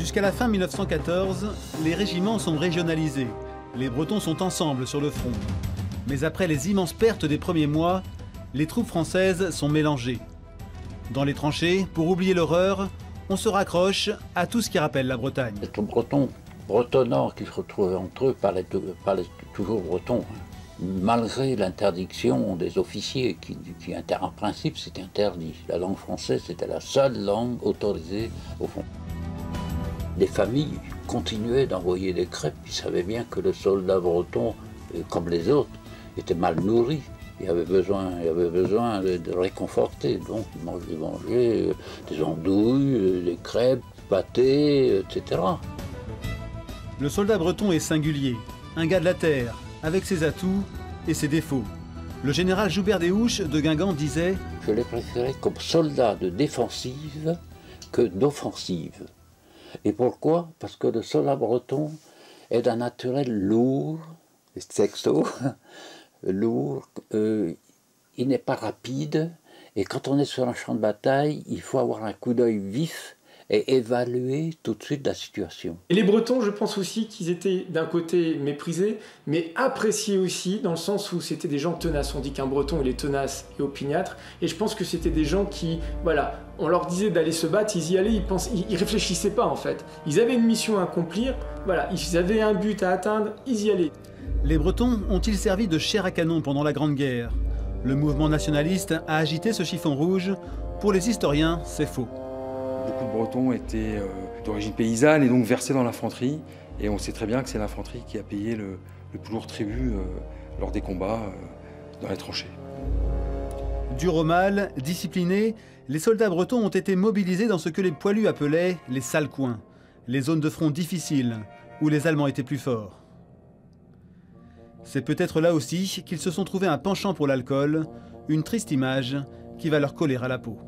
Jusqu'à la fin 1914, les régiments sont régionalisés. Les Bretons sont ensemble sur le front. Mais après les immenses pertes des premiers mois, les troupes françaises sont mélangées. Dans les tranchées, pour oublier l'horreur, on se raccroche à tout ce qui rappelle la Bretagne. Les troupes bretonnants qui se retrouvaient entre eux parlaient toujours breton, malgré l'interdiction des officiers qui en principe c'était interdit. La langue française c'était la seule langue autorisée au fond. Les familles continuaient d'envoyer des crêpes, ils savaient bien que le soldat breton, comme les autres, était mal nourri. Il avait besoin de réconforter, donc il mangeait des andouilles, des crêpes, pâtés, etc. Le soldat breton est singulier, un gars de la terre, avec ses atouts et ses défauts. Le général Joubert des Houches de Guingamp disait « Je l'ai préféré comme soldat de défensive que d'offensive. Et pourquoi? Parce que le soldat breton est d'un naturel lourd, sexo, lourd, il n'est pas rapide, et quand on est sur un champ de bataille, il faut avoir un coup d'œil vif et évaluer tout de suite la situation. Et les Bretons, je pense aussi qu'ils étaient d'un côté méprisés, mais appréciés aussi, dans le sens où c'était des gens tenaces. On dit qu'un Breton, il est tenace et opiniâtre, et je pense que c'était des gens qui, voilà, on leur disait d'aller se battre, ils y allaient, ils réfléchissaient pas en fait. Ils avaient une mission à accomplir, voilà, ils avaient un but à atteindre, ils y allaient. Les Bretons ont-ils servi de chair à canon pendant la Grande Guerre? Le mouvement nationaliste a agité ce chiffon rouge. Pour les historiens, c'est faux. Beaucoup de Bretons étaient d'origine paysanne et donc versés dans l'infanterie. Et on sait très bien que c'est l'infanterie qui a payé le plus lourd tribut lors des combats dans les tranchées. Durs au mal, disciplinés, les soldats bretons ont été mobilisés dans ce que les poilus appelaient les sales coins, les zones de front difficiles, où les Allemands étaient plus forts. C'est peut-être là aussi qu'ils se sont trouvés un penchant pour l'alcool, une triste image qui va leur coller à la peau.